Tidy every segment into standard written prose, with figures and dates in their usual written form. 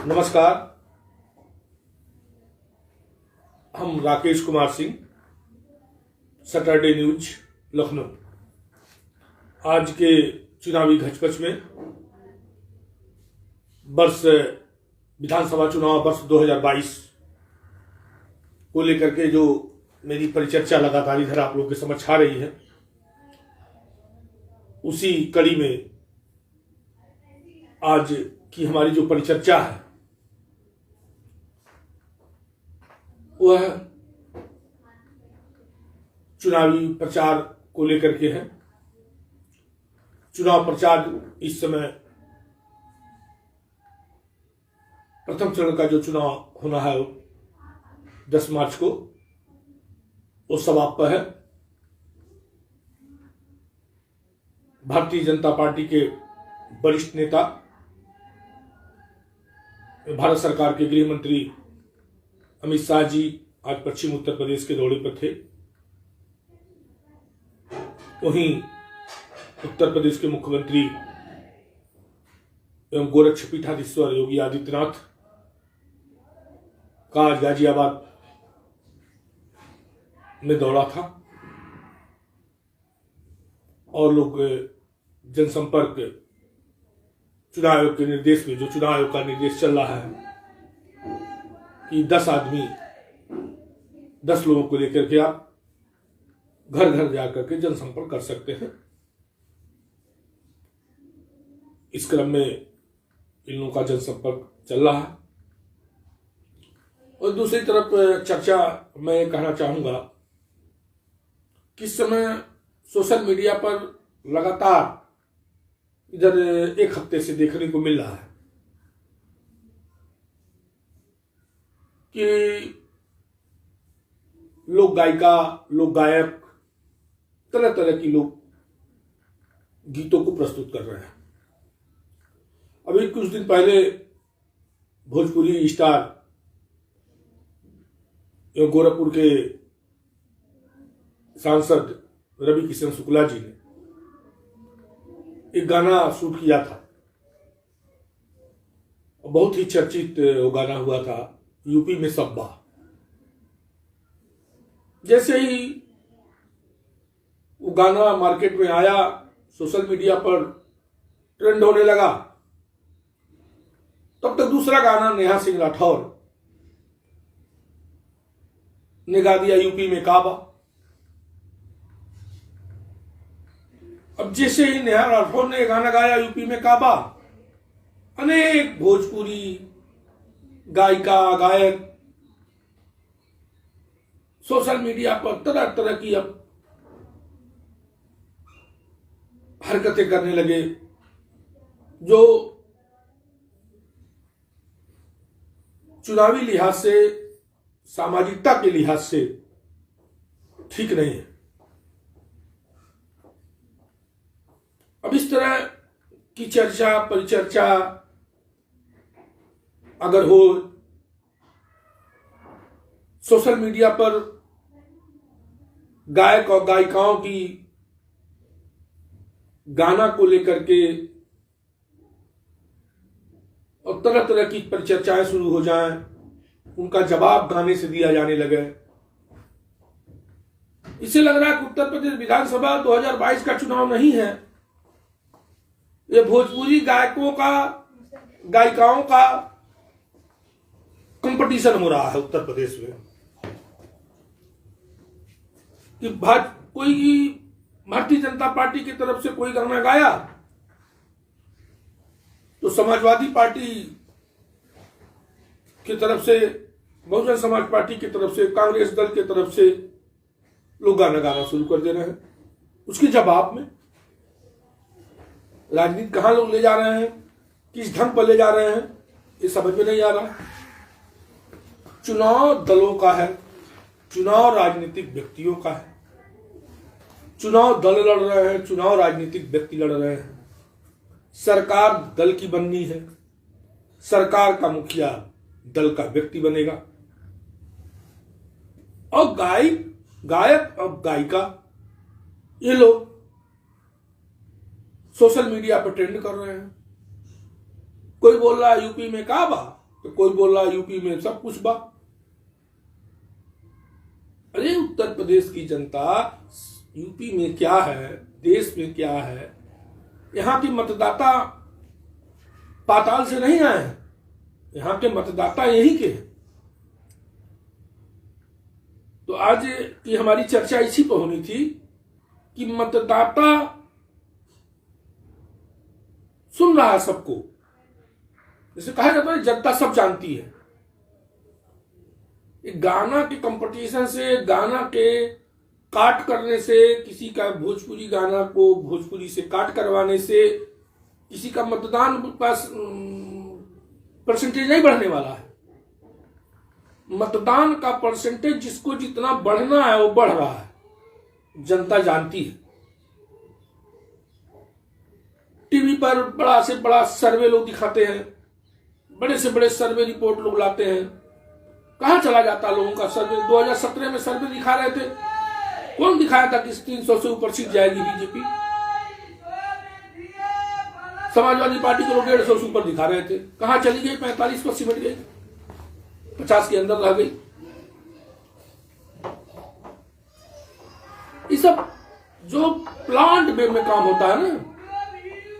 नमस्कार। हम Rakesh Kumar Singh, Saturday news Lucknow. आज के चुनावी घचपच में विधानसभा चुनाव वर्ष 2022 को लेकर के जो मेरी परिचर्चा लगातार इधर आप लोग के समझ आ रही है, उसी कड़ी में आज की हमारी जो परिचर्चा है वह चुनावी प्रचार को लेकर के है। चुनाव प्रचार इस समय प्रथम चरण का जो चुनाव होना है 10 मार्च को, वो समाप्त है। भारतीय जनता पार्टी के वरिष्ठ नेता, भारत सरकार के गृह मंत्री अमित शाह जी आज पश्चिम उत्तर प्रदेश के दौरे पर थे। वहीं उत्तर प्रदेश के मुख्यमंत्री एवं गोरक्षपीठाधीश्वर योगी आदित्यनाथ का आज गाजियाबाद में दौरा था और लोग जनसंपर्क चुनाव आयोग के निर्देश में, जो चुनाव आयोग का निर्देश चल रहा है कि 10 लोगों को लेकर के आप घर घर जाकर के जनसंपर्क कर सकते हैं। इस क्रम में इन लोगों का जनसंपर्क चल रहा है। और दूसरी तरफ चर्चा मैं कहना चाहूंगा कि इस समय सोशल मीडिया पर लगातार इधर एक हफ्ते से देखने को मिल रहा है कि लोक गायिका, लोक गायक, तरह तरह की लोग गीतों को प्रस्तुत कर रहे हैं। अभी कुछ दिन पहले भोजपुरी स्टार एवं गोरखपुर के सांसद रवि किशन शुक्ला जी ने एक गाना शूट किया था। बहुत ही चर्चित वो गाना हुआ था, यूपी में सब्बा। जैसे ही वो गाना मार्केट में आया, सोशल मीडिया पर ट्रेंड होने लगा, तब तक दूसरा गाना नेहा सिंह राठौर ने गा दिया, यूपी में काबा। अब जैसे ही नेहा राठौर ने गाना गाया यूपी में काबा, अनेक भोजपुरी गायिका, गायक सोशल मीडिया पर तरह तरह की अब हरकतें करने लगे जो चुनावी लिहाज से, सामाजिकता के लिहाज से ठीक नहीं है। अब इस तरह की चर्चा, परिचर्चा अगर हो सोशल मीडिया पर गायक और गायिकाओं की गाना को लेकर के और तरह तरह की परिचर्चाएं शुरू हो जाएं, उनका जवाब गाने से दिया जाने लगे, इससे लग रहा है कि उत्तर प्रदेश विधानसभा 2022 का चुनाव नहीं है, ये भोजपुरी गायकों का, गायिकाओं का कंपटीशन हो रहा है उत्तर प्रदेश में। कि कोई भारतीय जनता पार्टी की तरफ से कोई गाना गाया तो समाजवादी पार्टी की तरफ से, बहुजन समाज पार्टी की तरफ से, कांग्रेस दल की तरफ से लोग गाना गाना शुरू कर दे रहे हैं। उसके जवाब में राजनीति कहां लोग ले जा रहे हैं, किस ढंग पर ले जा रहे हैं, ये समझ में नहीं आ रहा। चुनाव दलों का है, चुनाव राजनीतिक व्यक्तियों का है। चुनाव दल लड़ रहे हैं, चुनाव राजनीतिक व्यक्ति लड़ रहे हैं। सरकार दल की बननी है, सरकार का मुखिया दल का व्यक्ति बनेगा। और गायक और गायिका ये लोग सोशल मीडिया पर ट्रेंड कर रहे हैं। कोई बोल रहा है यूपी में काबा, तो कोई बोल रहा यूपी में सब कुछ बा। अरे उत्तर प्रदेश की जनता यूपी में क्या है, देश में क्या है, यहाँ के मतदाता पाताल से नहीं आए हैं, यहाँ के मतदाता यही के। तो आज की हमारी चर्चा इसी पर होनी थी कि मतदाता सुन रहा है सबको, जैसे कहा जाता है जनता सब जानती है। गाना के कंपटीशन से, गाना के काट करने से, किसी का भोजपुरी गाना को भोजपुरी से काट करवाने से किसी का मतदान पास परसेंटेज नहीं बढ़ने वाला है। मतदान का परसेंटेज जिसको जितना बढ़ना है वो बढ़ रहा है, जनता जानती है। टीवी पर बड़ा से बड़ा सर्वे लोग दिखाते हैं, बड़े से बड़े सर्वे रिपोर्ट लोग लाते हैं। कहां चला जाता लोगों का सर्वे? 2017 में सर्वे दिखा रहे थे, कौन दिखाया था कि 300 से ऊपर सीट जाएगी बीजेपी? समाजवादी पार्टी को लोग 150 से ऊपर दिखा रहे थे। कहां चली गई? 45 पर सिमट गई, 50 के अंदर रह गई। ये सब जो प्लांट वे में काम होता है ना,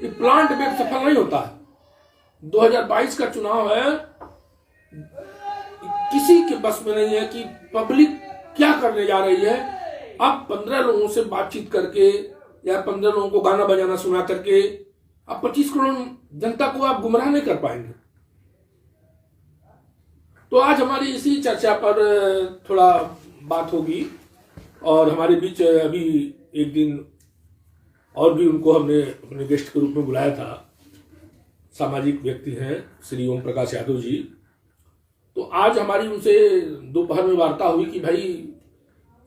ये प्लांट वे सफल नहीं होता है। 2022 का चुनाव है, किसी के बस में नहीं है कि पब्लिक क्या करने जा रही है। आप 15 लोगों से बातचीत करके या 15 लोगों को गाना बजाना सुना करके आप 25 करोड़ जनता को आप गुमराह नहीं कर पाएंगे। तो आज हमारी इसी चर्चा पर थोड़ा बात होगी और हमारे बीच अभी एक दिन और भी उनको हमने अपने गेस्ट के रूप में बुलाया था। सामाजिक व्यक्ति हैं श्री ओम प्रकाश यादव जी। तो आज हमारी उनसे दोपहर में वार्ता हुई कि भाई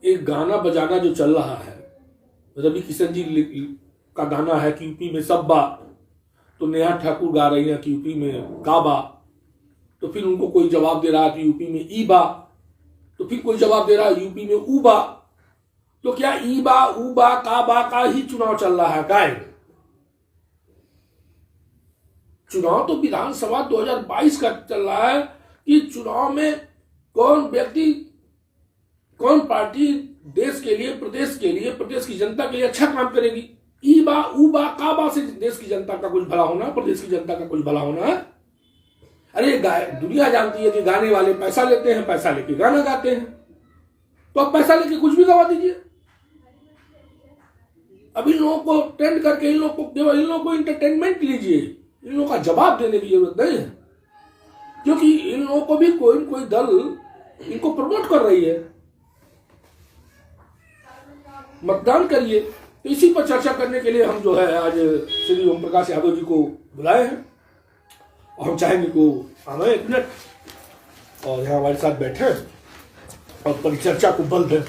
एक गाना बजाना जो चल रहा है, रवि किशन जी का गाना है कि यूपी में सब बा, तो नेहा ठाकुर गा रही है कि यूपी में का बा। तो फिर उनको कोई जवाब दे रहा है कि यूपी में ई बा, तो फिर कोई जवाब दे रहा है यूपी में ऊ बा। तो क्या ई बा, ऊ बा, का बा का ही चुनाव चल रहा है? काय चुनाव तो विधानसभा 2022 का चल रहा है कि चुनाव में कौन व्यक्ति, कौन पार्टी देश के लिए, प्रदेश के लिए, प्रदेश की जनता के लिए अच्छा काम करेगी। ई बा, ऊ बा, का बा से देश की जनता का कुछ भला होना, प्रदेश की जनता का कुछ भला होना है? अरे दुनिया जानती है कि गाने वाले पैसा लेते हैं, पैसा लेके गाना गाते हैं। तो आप पैसा लेके कुछ भी गवा दीजिए। अब इन लोगों को ट्रेंड करके इन लोगों को इंटरटेनमेंट लीजिए, इन लोगों का जवाब देने की जरूरत नहीं है, क्योंकि इन लोगों को भी कोई कोई दल इनको प्रमोट कर रही है। मतदान करिए। तो इसी पर चर्चा करने के लिए हम जो है आज श्री ओम प्रकाश यादव जी को बुलाए हैं और हम चाहेंगे को आना 1 मिनट और यहाँ हमारे साथ बैठे और परिचर्चा को बल दें।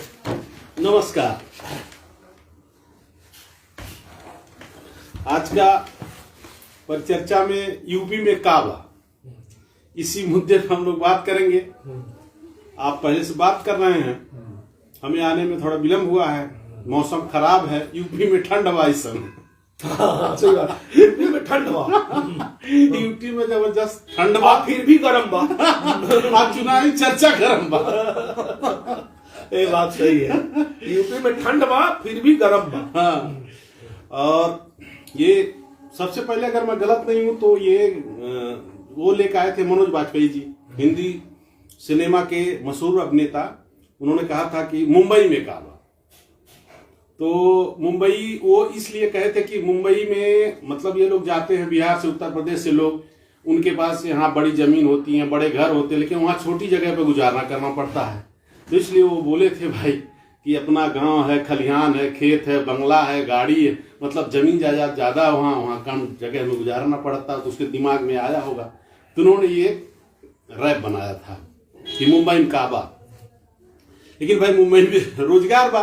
नमस्कार। आज का परिचर्चा में यूपी में काबा, इसी मुद्दे पर हम लोग बात करेंगे। आप पहले से बात कर रहे हैं, हमें आने में थोड़ा विलम्ब हुआ है, मौसम खराब है, यूपी में ठंड हवा इस समय। सही बात, यूपी में ठंड हवा, यूपी में जबरदस्त ठंड बा, फिर भी गर्म बा। आप चुनावी चर्चा गर्म बा। ये बात सही है, यूपी में ठंड बा फिर भी गर्म बा। हाँ, और ये सबसे पहले अगर मैं गलत नहीं हूं तो ये वो लेकर आए थे मनोज वाजपेयी जी, हिंदी सिनेमा के मशहूर अभिनेता। उन्होंने कहा था कि मुंबई में काबा। तो मुंबई वो इसलिए कहे थे कि मुंबई में मतलब ये लोग जाते हैं बिहार से, उत्तर प्रदेश से लोग, उनके पास यहाँ बड़ी जमीन होती है, बड़े घर होते हैं, लेकिन वहाँ छोटी जगह पे गुजारना करना पड़ता है। तो इसलिए वो बोले थे भाई कि अपना गांव है, खलिहान है, खेत है, बंगला है, गाड़ी है, मतलब जमीन जायदाद ज्यादा है, वहाँ कम जगह में गुजारना पड़ता है। तो उसके दिमाग में आया होगा, तो उन्होंने ये रैप बनाया था कि मुंबई में काबा। लेकिन भाई मुंबई में रोजगार बा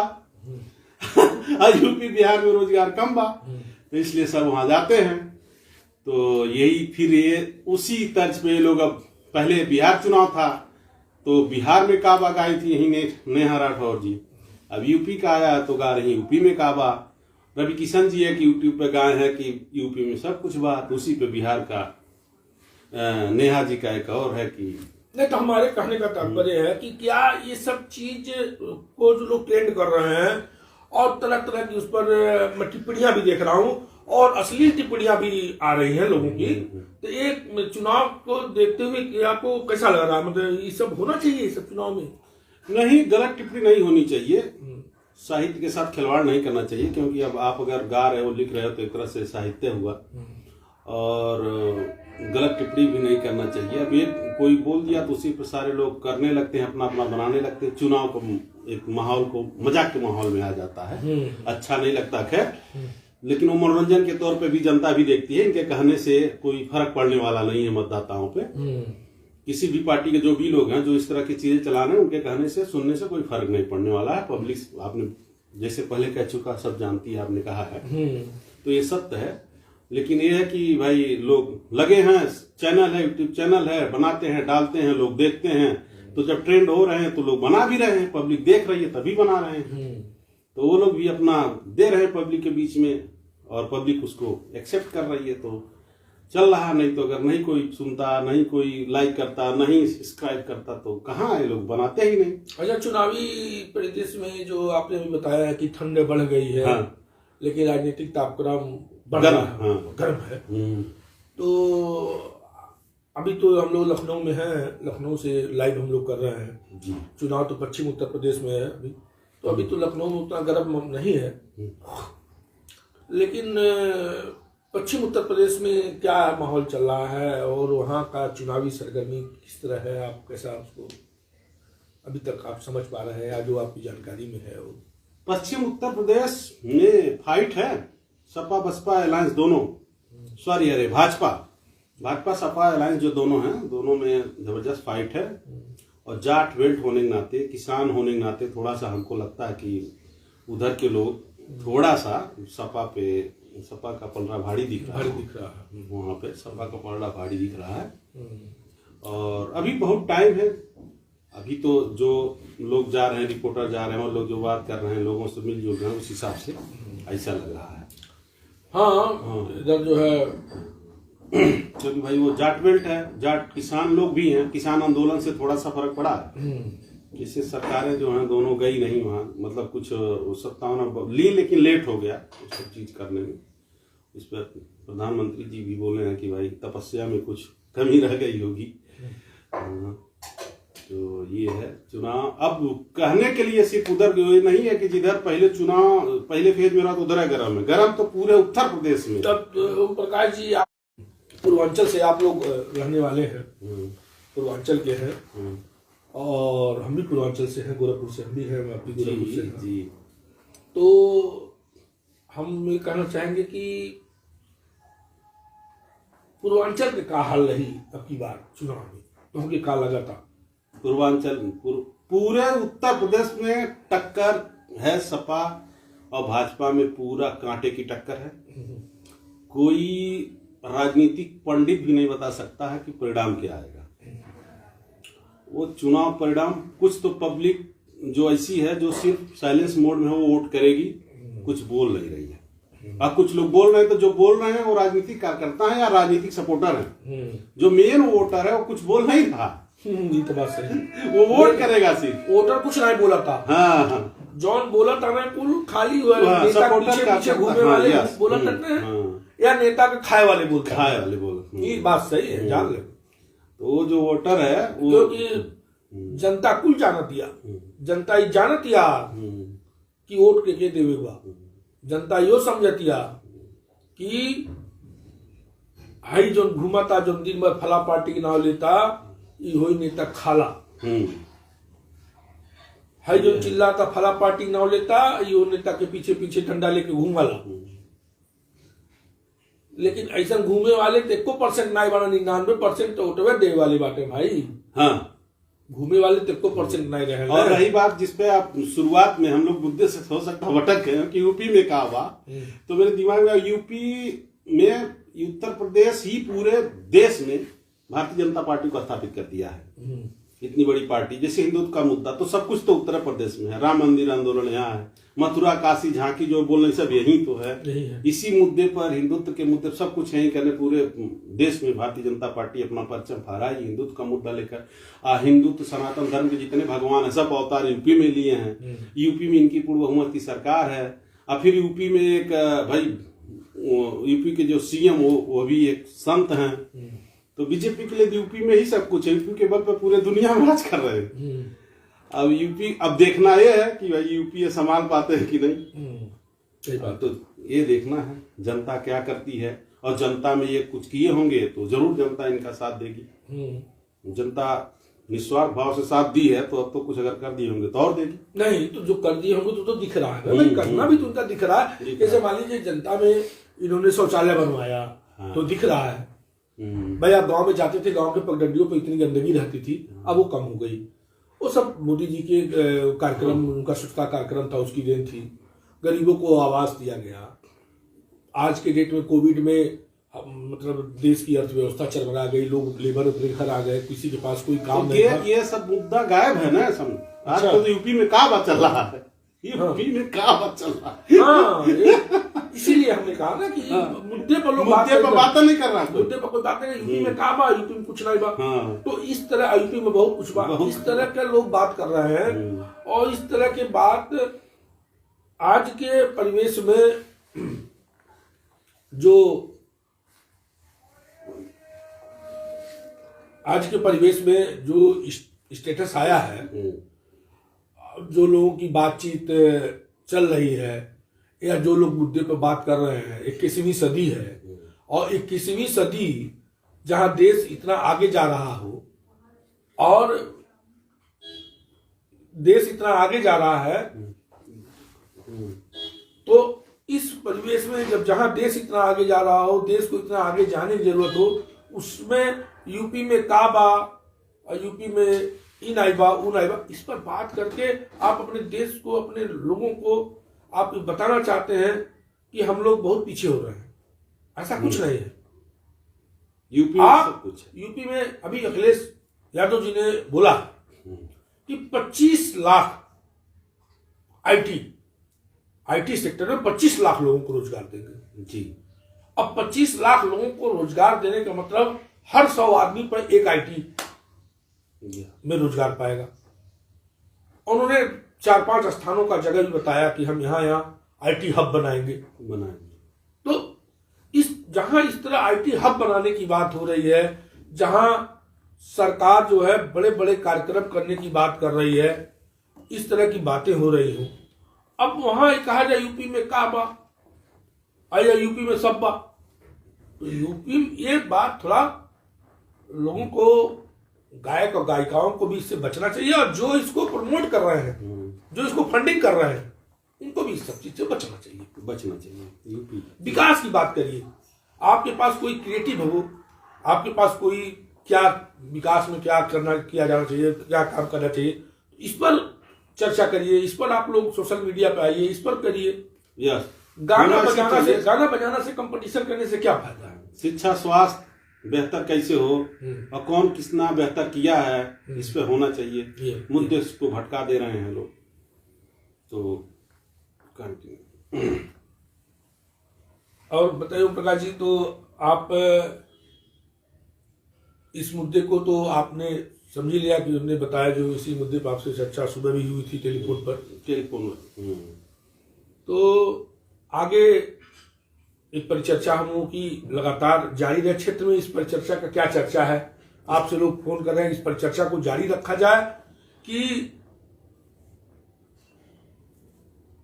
और यूपी बिहार में रोजगार कम बा, तो इसलिए सब वहां जाते हैं। तो यही फिर ये उसी तर्ज पे ये लोग, अब पहले बिहार चुनाव था तो बिहार में काबा गाई थी यही नेहा राठौर जी, अब यूपी का आया तो गा रही यूपी में काबा। रवि किशन जी है कि यूट्यूब पे गाए हैं कि यूपी में सब कुछ बा, तो उसी पे बिहार का नेहा जी का एक और है कि नहीं, तो हमारे कहने का तात्पर्य है कि क्या ये सब चीज को जो लोग ट्रेंड कर रहे हैं और तरह तरह की उस पर मैं टिप्पणियां भी देख रहा हूं और अश्लील टिप्पणियां भी आ रही हैं लोगों की, तो एक चुनाव को देखते हुए कि आपको कैसा लग रहा है? मतलब ये सब होना चाहिए, ये सब चुनाव में? नहीं, गलत टिप्पणी नहीं होनी चाहिए, साहित्य के साथ खिलवाड़ नहीं करना चाहिए, क्योंकि अब आप अगर गा रहे हो, लिख रहे हो, तो एक तरह से साहित्य हुआ, और गलत टिप्पणी भी नहीं करना चाहिए। अब ये कोई बोल दिया तो उसी पर सारे लोग करने लगते हैं, अपना अपना बनाने लगते हैं, चुनाव को एक माहौल को मजाक के माहौल में आ जाता है, अच्छा नहीं लगता। खैर, लेकिन वो मनोरंजन के तौर पे भी जनता भी देखती है, इनके कहने से कोई फर्क पड़ने वाला नहीं है मतदाताओं पे। किसी भी पार्टी के जो भी लोग हैं जो इस तरह की चीजें चला रहे हैं, उनके कहने से, सुनने से कोई फर्क नहीं पड़ने वाला है। पब्लिक, आपने जैसे पहले कह चुका, सब जानती है, आपने कहा है, तो ये सत्य है। लेकिन ये है कि भाई लोग लगे हैं, चैनल है, यूट्यूब चैनल है, बनाते हैं, डालते हैं, लोग देखते हैं, तो जब ट्रेंड हो रहे हैं तो लोग बना भी रहे हैं, पब्लिक देख रही है तभी बना रहे हैं, तो वो लोग भी अपना दे रहे हैं पब्लिक के बीच में, और पब्लिक उसको एक्सेप्ट कर रही है, तो चल रहा। नहीं तो अगर नहीं कोई सुनता, नहीं कोई लाइक करता, नहीं सब्सक्राइब करता, तो कहाँ ये लोग बनाते ही नहीं। अच्छा, चुनावी परिदृश्य में जो आपने भी बताया है कि ठंड बढ़ गई है, हाँ, लेकिन राजनीतिक तापक्रम गर्म है, तो अभी तो हम लोग लखनऊ में हैं, लखनऊ से लाइव हम लोग कर रहे हैं जी। चुनाव तो पश्चिम उत्तर प्रदेश में है अभी, तो अभी तो लखनऊ में उतना गर्म नहीं है, लेकिन पश्चिम उत्तर प्रदेश में क्या माहौल चल रहा है और वहाँ का चुनावी सरगर्मी किस तरह है? आप कैसा उसको अभी तक आप समझ पा रहे हैं या जो आपकी जानकारी में है? पश्चिम उत्तर प्रदेश में फाइट है, सपा बसपा अलायंस दोनों, सॉरी अरे भाजपा सपा अलायंस जो दोनों हैं, दोनों में जबरदस्त फाइट है। और जाट बेल्ट होने के नाते, किसान होने के नाते, थोड़ा सा हमको लगता है कि उधर के लोग थोड़ा सा सपा का पलड़ा भारी दिख रहा है, वहाँ पे सपा का पलड़ा भारी दिख रहा है। और अभी बहुत टाइम है, अभी तो जो लोग जा रहे हैं, रिपोर्टर जा रहे हैं, और लोग जो बात कर रहे हैं, लोगों से मिलजुल रहे हैं, उस हिसाब से ऐसा लग रहा है। हाँ, इधर जो है, क्योंकि भाई वो जाट बेल्ट है, जाट किसान लोग भी हैं, किसान आंदोलन से थोड़ा सा फर्क पड़ा है। इससे सरकारें जो हैं दोनों गई नहीं वहाँ, मतलब कुछ 57 ली, लेकिन लेट हो गया सब चीज करने में। इस पर प्रधानमंत्री जी भी बोले हैं कि भाई तपस्या में कुछ कमी रह गई होगी। तो ये है चुनाव। अब कहने के लिए सिर्फ उधर नहीं है कि जिधर पहले चुनाव पहले फेज में रहा तो उधर है गर्म है, गर्म तो पूरे उत्तर प्रदेश में। तब प्रकाश जी, आप पूर्वांचल से आप लोग रहने वाले हैं, पूर्वांचल के हैं, और हम भी पूर्वांचल से हैं, गोरखपुर से हम भी हैं, आप भी गोरखपुर से हैं जी। तो हम ये कहना चाहेंगे कि पूर्वांचल के का हाल रही अब की बार चुनाव में, तो हमके का लगा था? पूर्वांचल पूरे उत्तर प्रदेश में टक्कर है, सपा और भाजपा में पूरा कांटे की टक्कर है। कोई राजनीतिक पंडित भी नहीं बता सकता है कि परिणाम क्या आएगा। वो चुनाव परिणाम, कुछ तो पब्लिक जो ऐसी है जो सिर्फ साइलेंस मोड में है, वो वोट करेगी, कुछ बोल नहीं रही है। अब कुछ लोग बोल रहे हैं, तो जो बोल रहे हैं वो राजनीतिक कार्यकर्ता है या राजनीतिक सपोर्टर है। जो मेन वोटर है वो कुछ बोल नहीं रहा। ये तो बात सही, वो वोट करेगा, सिर्फ वोटर कुछ नहीं बोला था। हाँ, जॉन बोला था ना, कुल खाली नेता पीछे घूमे वाले बोला करते हैं, या नेता के खाए वाले बोलते, ये बात सही है, जान ले। तो जो वोटर है वो, क्योंकि जनता कुल जानतिया, जनता ये जानतिया कि वोट के देवेगा। जनता यो समझतिया कि हाई जो घूमता, जो दिन भर फला पार्टी के नाम लेता, ये होई नेता खाला। हाई जो चिल्लाता फला पार्टी के नाम लेता, ये नेता के पीछे पीछे डंडा लेके घूमवाला। लेकिन ऐसा घूमे वाले तो 1% नहीं बना, 99% तो वोटवे दे वाले बाटे भाई। हाँ, घूमे वाले तो 1% नहीं रहे। और रही बात जिसपे आप शुरुआत में हम लोग मुद्दे से हो सकता भटक गए कि यूपी में क्या हुआ, तो मेरे दिमाग में यूपी में उत्तर प्रदेश ही पूरे देश में भारतीय जनता पार्टी को स्थापित कर दिया है। इतनी बड़ी पार्टी, जैसे हिंदुत्व का मुद्दा तो सब कुछ तो उत्तर प्रदेश में है, राम मंदिर आंदोलन यहाँ है, मथुरा काशी झांकी जो बोल रहे सब यही तो है। इसी मुद्दे पर, हिंदुत्व के मुद्दे सब कुछ यही करने पूरे देश में भारतीय जनता पार्टी अपना परचम फहरा है हिंदुत्व का मुद्दा लेकर। हिंदुत्व सनातन धर्म के जितने भगवान है सब अवतार यूपी में लिए हैं। यूपी में इनकी पूर्ण बहुमत की सरकार है। और फिर यूपी में एक भाई यूपी के जो सीएम वो भी एक संत हैं। तो बीजेपी के लिए यूपी में ही सब कुछ है, यूपी के बल पर पूरे दुनिया में राज कर रहे हैं। अब यूपी, अब देखना ये है कि भाई यूपी ये संभाल पाते हैं कि नहीं। सही बात। तो ये देखना है जनता क्या करती है, और जनता में ये कुछ किए होंगे तो जरूर जनता इनका साथ देगी। जनता निस्वार्थ भाव से साथ दी है, तो अब तो कुछ अगर कर दिए होंगे तो और देगी। नहीं तो जो कर दिए होंगे तो दिख रहा है भाई, करना भी तो उनका दिख रहा है। जैसे मान लीजिए जनता में इन्होंने शौचालय बनवाया तो दिख रहा है भाई। आप गांव में जाते थे, गांव के पगडंडियों पे इतनी गंदगी रहती थी, अब वो कम हो गई। वो सब मोदी जी के कार्यक्रम, उनका स्वच्छता कार्यक्रम था, उसकी देन थी। गरीबों को आवास दिया गया। आज के डेट में कोविड में मतलब देश की अर्थव्यवस्था चरमरा गई, लोग लेबर लेकर आ गए, किसी के पास कोई काम नहीं था। ये सब मुद्दा गायब है ना सब। आज तो यूपी में क्या बात चल रहा है, यूपी में क्या बात चल रहा है। हाँ, इसीलिए हमने कहा ना कि मुद्दे पर लोग बात नहीं कर रहा, मुद्दे पर कोई बात नहीं। यूपी में क्या बा, यूपी में कुछ नहीं बा। तो इस तरह यूपी में बहुत कुछ बा, इस तरह के लोग बात कर रहे हैं। और इस तरह के बात आज के परिवेश में जो आज के परिवेश में जो स्टेटस आया है, जो लोगों की बातचीत चल रही है, या जो लोग मुद्दे पर बात कर रहे हैं, 21वीं सदी है। और 21वीं सदी जहां देश इतना आगे जा रहा हो, और देश इतना आगे जा रहा है, तो इस परिवेश में जब जहां देश इतना आगे जा रहा हो, देश को इतना आगे जाने की जरूरत हो, उसमें यूपी में काबा और यूपी में इन आइबा उन आइबा, इस पर बात करके आप अपने देश को, अपने लोगों को आप बताना चाहते हैं कि हम लोग बहुत पीछे हो रहे हैं। ऐसा कुछ नहीं है। यूपी में सब कुछ है। यूपी में अभी अखिलेश यादव जी ने बोला कि 25 लाख आईटी सेक्टर में 25 लाख लोगों को रोजगार देंगे जी। अब 25 लाख लोगों को रोजगार देने का मतलब हर 100 आदमी पर एक आईटी में रोजगार पाएगा। उन्होंने 4-5 स्थानों का जगह भी बताया कि हम यहाँ आईटी हब बनाएंगे। तो इस तरह आईटी हब बनाने की बात हो रही है, जहां सरकार जो है बड़े बड़े कार्यक्रम करने की बात कर रही है, इस तरह की बातें हो रही हो। अब वहां कहा जाए यूपी में का बा, या यूपी में सब बा, तो यूपी में ये बात थोड़ा लोगों को, गायक और गायिकाओं को भी इससे बचना चाहिए। और जो इसको प्रमोट कर रहे हैं, जो इसको फंडिंग कर रहे हैं, उनको भी इस सब चीज से बचना चाहिए। यूपी विकास की बात करिए। आपके पास कोई क्रिएटिव हो, आपके पास कोई क्या विकास में क्या किया जाना चाहिए, क्या काम करना चाहिए, इस पर चर्चा करिए। इस पर आप लोग सोशल मीडिया पे आइए, इस पर करिए। गाना बजाना से कंपटीशन करने से क्या फायदा है। शिक्षा, स्वास्थ्य बेहतर कैसे हो और कौन कितना बेहतर किया है, इस पे होना चाहिए। मुद्दे को भटका दे रहे हैं लोग। तो कंटिन्यू। और बताइए ओम प्रकाश जी, तो आप इस मुद्दे को तो आपने समझ लिया कि हमने बताया, जो इसी मुद्दे पर आपसे चर्चा सुबह भी हुई थी टेलीफोन में। तो आगे एक परिचर्चा हम लोगों की लगातार जारी रहे। क्षेत्र में इस परिचर्चा का क्या चर्चा है? आपसे लोग फोन कर रहे हैं, इस परिचर्चा को जारी रखा जाए कि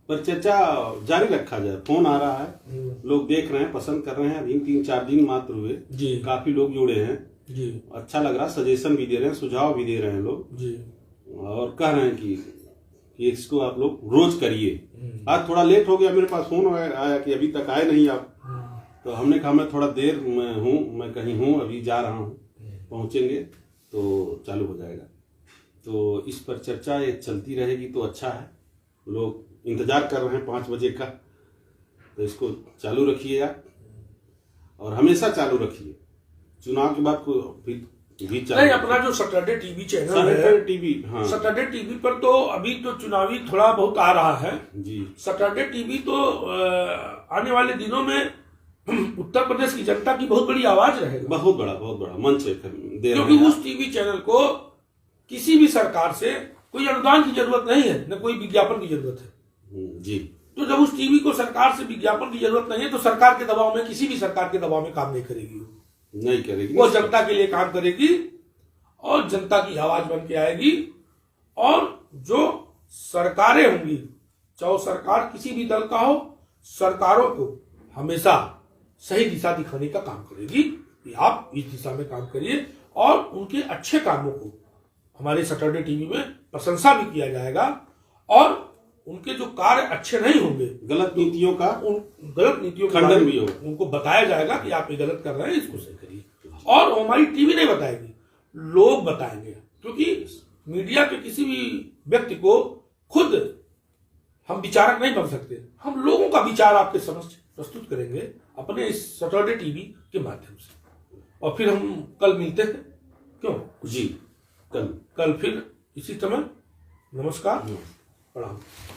परिचर्चा जारी रखा जाए? फोन आ रहा है, लोग देख रहे हैं, पसंद कर रहे हैं। अभी 3-4 दिन मात्र हुए जी, काफी लोग जुड़े हैं जी। अच्छा लग रहा, सजेशन भी दे रहे हैं, सुझाव भी दे रहे हैं लोग जी। और कह रहे हैं कि इसको आप लोग रोज करिए। आज थोड़ा लेट हो गया, मेरे पास फोन आया कि अभी तक आए नहीं आप। तो हमने कहा मैं थोड़ा देर में हूँ, मैं कहीं हूँ, अभी जा रहा हूँ, पहुंचेंगे तो चालू हो जाएगा। तो इस पर चर्चा ये चलती रहेगी तो अच्छा है। लोग इंतजार कर रहे हैं 5 बजे का, तो इसको चालू रखिएगा और हमेशा चालू रखिए। चुनाव के बाद फिर भी नहीं, अपना जो सैटरडे टीवी चैनल है, टीवी, हाँ सैटरडे टीवी पर तो अभी तो चुनावी थोड़ा बहुत आ रहा है जी। सैटरडे टीवी तो आने वाले दिनों में उत्तर प्रदेश की जनता की बहुत बड़ी आवाज रहेगा, बहुत बड़ा मंच दे रहे हैं। क्योंकि उस टीवी चैनल को किसी भी सरकार से कोई अनुदान की जरूरत नहीं है, न कोई विज्ञापन की जरूरत है जी। तो जब उस टीवी को सरकार से विज्ञापन की जरूरत नहीं है तो सरकार के दबाव में, किसी भी सरकार के दबाव में काम नहीं करेगी, नहीं करेगी, वो जनता के लिए काम करेगी और जनता की आवाज बन के आएगी। और जो सरकारें होंगी, चाहे सरकार किसी भी दल का हो, सरकारों को हमेशा सही दिशा दिखाने का काम करेगी कि आप इस दिशा में काम करिए, और उनके अच्छे कामों को हमारे सैटरडे टीवी में प्रशंसा भी किया जाएगा, और उनके जो कार्य अच्छे नहीं होंगे, गलत नीतियों का, गलत नीतियों का खंडन भी हो, उनको बताया जाएगा कि आप ये गलत कर रहे हैं, इसको सही करिए। और हमारी टीवी नहीं बताएगी, लोग बताएंगे, क्योंकि मीडिया के किसी भी व्यक्ति को खुद हम विचारक नहीं बन सकते, हम लोगों का विचार आपके समक्ष प्रस्तुत करेंगे अपने इस सैटरडे टीवी के माध्यम से। और फिर हम कल मिलते हैं, क्यों जी, कल फिर इसी समय। नमस्कार, प्रणाम।